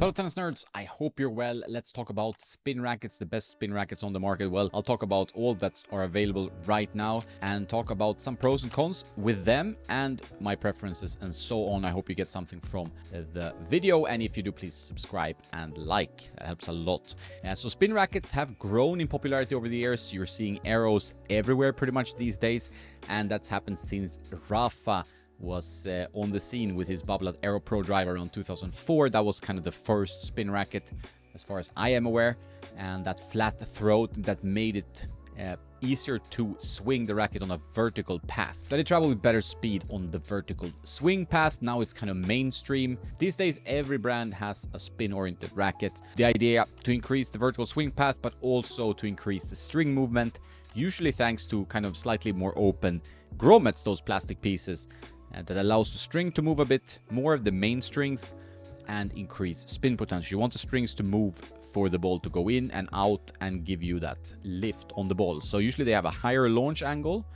Fellow tennis nerds, I hope you're well. Let's talk about spin rackets, the best spin rackets on the market. Well, I'll talk about all that are available right now and talk about some pros and cons with them and my preferences and so on. I hope you get something from the video, and if you do, please subscribe and like. That helps a lot. So spin rackets have grown in popularity over the years. You're seeing arrows everywhere pretty much these days, and that's happened since Rafa was on the scene with his Babolat Aero Pro drive around 2004. That was kind of the first spin racket as far as I am aware, and that flat throat that made it easier to swing the racket on a vertical path. That it traveled with better speed on the vertical swing path. Now it's kind of mainstream. These days every brand has a spin-oriented racket. The idea to increase the vertical swing path, but also to increase the string movement, usually thanks to kind of slightly more open grommets, those plastic pieces, that allows the string to move a bit more of the main strings and increase spin potential. You want the strings to move for the ball to go in and out and give you that lift on the ball. So usually they have a higher launch angle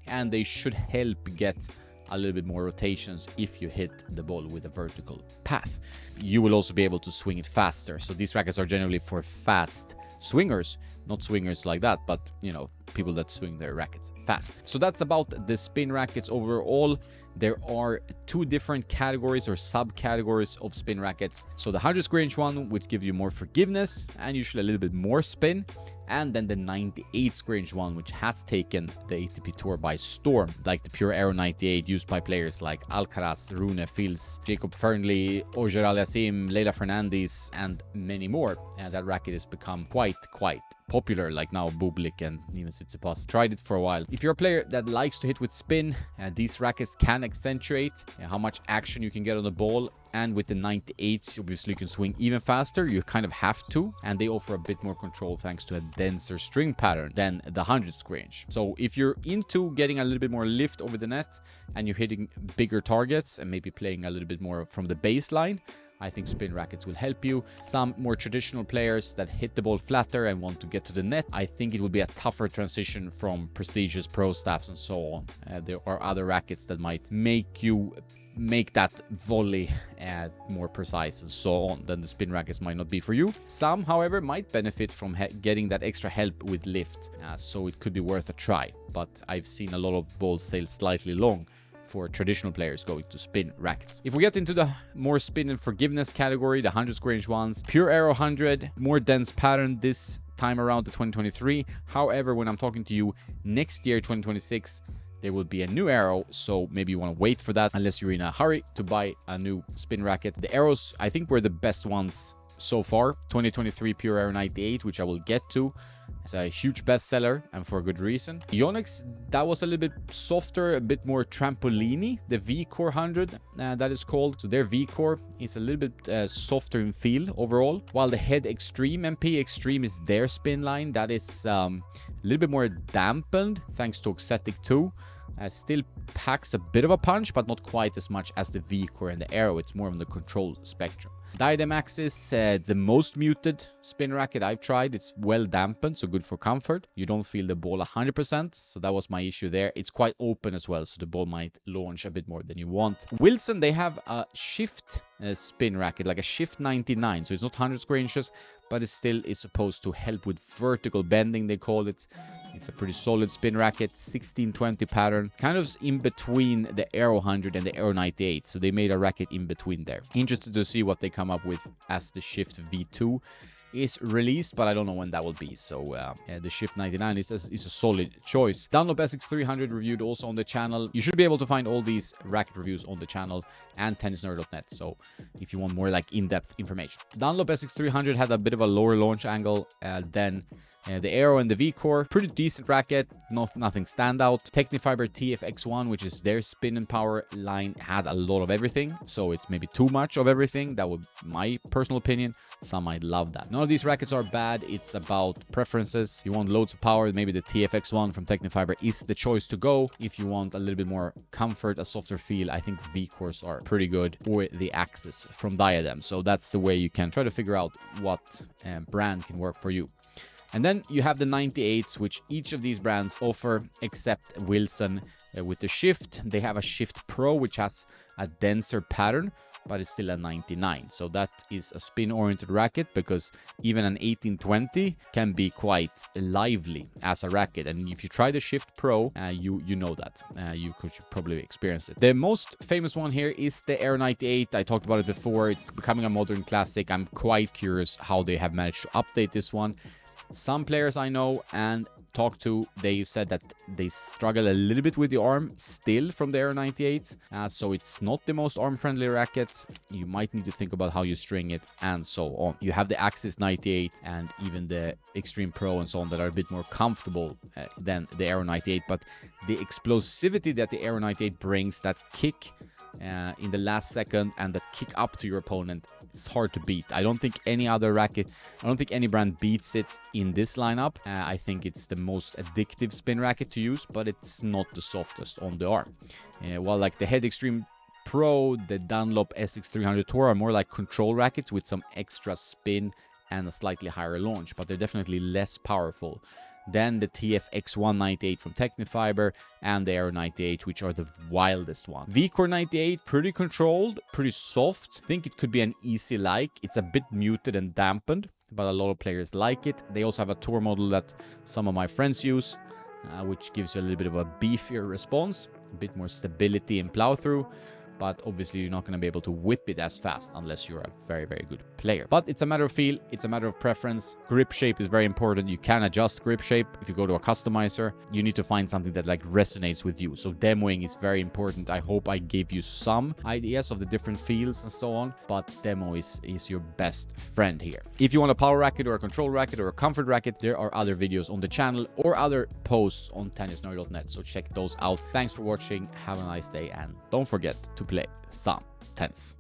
and they should help get a little bit more rotations if you hit the ball with a vertical path. You will also be able to swing it faster. So these rackets are generally for fast swingers, not swingers like that, but you know, people that swing their rackets fast. So that's about the spin rackets overall. There are two different categories or subcategories of spin rackets. So the 100 square inch one, which gives you more forgiveness and usually a little bit more spin, and then the 98 square inch one, which has taken the ATP Tour by storm, like the Pure Aero 98 used by players like Alcaraz, Rune, Fils, Jacob Fernley, Oger Aliassime, Leila Fernandez, and many more. And that racket has become quite popular, like now Bublik and even Tsitsipas tried it for a while. If you're a player that likes to hit with spin, these rackets can accentuate how much action you can get on the ball. And with the 98s, obviously you can swing even faster. You kind of have to, and they offer a bit more control thanks to a denser string pattern than the 100 square inch. So if you're into getting a little bit more lift over the net and you're hitting bigger targets and maybe playing a little bit more from the baseline, I think spin rackets will help you. Some more traditional players that hit the ball flatter and want to get to the net, I think it will be a tougher transition from prestigious pro staffs and so on. There are other rackets that might make that volley more precise and so on. Then the spin rackets might not be for you. Some, however, might benefit from getting that extra help with lift, so it could be worth a try. But I've seen a lot of balls sail slightly long for traditional players going to spin rackets. If we get into the more spin and forgiveness category, the 100 square inch ones, Pure Aero 100, more dense pattern this time around to 2023. However, when I'm talking to you next year, 2026, there will be a new arrow, so maybe you want to wait for that unless you're in a hurry to buy a new spin racket. The arrows, I think, were the best ones so far. 2023 Pure Aero 98, which I will get to. It's a huge bestseller, and for a good reason. Yonex, that was a little bit softer, a bit more trampoliny. The V-Core 100, that is called. So their V-Core is a little bit softer in feel overall, while the Head Extreme MP Extreme is their spin line. That is a little bit more dampened thanks to Oxetic 2. Still packs a bit of a punch, but not quite as much as the V-Core and the Aero. It's more on the control spectrum. Diadem Axis, the most muted spin racket I've tried. It's well dampened, so good for comfort. You don't feel the ball 100%, so that was my issue there. It's quite open as well, so the ball might launch a bit more than you want. Wilson, they have a shift spin racket, like a shift 99, so it's not 100 square inches, but it still is supposed to help with vertical bending, they call it. It's a pretty solid spin racket, 1620 pattern, kind of in between the Aero 100 and the Aero 98, so they made a racket in between there. Interested to see what they come up with as the Shift V2 is released, but I don't know when that will be. So the Shift 99 is a solid choice. Dunlop SX300 reviewed also on the channel. You should be able to find all these racket reviews on the channel and tennisnerd.net, so if you want more like in-depth information. Dunlop SX300 had a bit of a lower launch angle than the Aero and the V-Core. Pretty decent racket, nothing standout. Technifiber TFX1, which is their spin and power line, had a lot of everything, so it's maybe too much of everything. That would be my personal opinion. Some might love that. None of these rackets are bad. It's about preferences. You want loads of power, maybe the TFX1 from Technifiber is the choice to go. If you want a little bit more comfort, a softer feel, I think the V-Cores are pretty good, or the Axis from Diadem. So that's the way you can try to figure out what brand can work for you. And then you have the 98s, which each of these brands offer, except Wilson with the Shift. They have a Shift Pro, which has a denser pattern. but it's still a 99. So that is a spin-oriented racket, because even an 1820 can be quite lively as a racket. And if you try the Shift Pro, you know that. You could probably experience it. The most famous one here is the Air 98. I talked about it before. It's becoming a modern classic. I'm quite curious how they have managed to update this one. Some players I know and talked to, they said that they struggle a little bit with the arm still from the Air 98, so it's not the most arm-friendly racket. You might need to think about how you string it and so on. You have the Axis 98 and even the Extreme Pro and so on that are a bit more comfortable than the Air 98, but the explosivity that the Air 98 brings, that kick in the last second and that kick up to your opponent, it's hard to beat. I don't think any other racket, I don't think any brand beats it in this lineup. I think it's the most addictive spin racket to use, but it's not the softest on the arm. While like the Head Extreme Pro, the Dunlop SX300 Tour are more like control rackets with some extra spin and a slightly higher launch, but they're definitely less powerful than the TFX198 from Technifiber and the Aero 98, which are the wildest one. VCore 98, pretty controlled, pretty soft. I think it could be an easy like. It's a bit muted and dampened, but a lot of players like it. They also have a tour model that some of my friends use, which gives you a little bit of a beefier response, a bit more stability and plow through. But obviously you're not going to be able to whip it as fast unless you're a very, very good player. But it's a matter of feel, it's a matter of preference. Grip shape is very important. You can adjust grip shape if you go to a customizer. You need to find something that like resonates with you. So demoing is very important. I hope I gave you some ideas of the different feels and so on, but demo is your best friend here. If you want a power racket or a control racket or a comfort racket, there are other videos on the channel or other posts on tennisnerd.net. So check those out. Thanks for watching. Have a nice day and don't forget to play some tennis.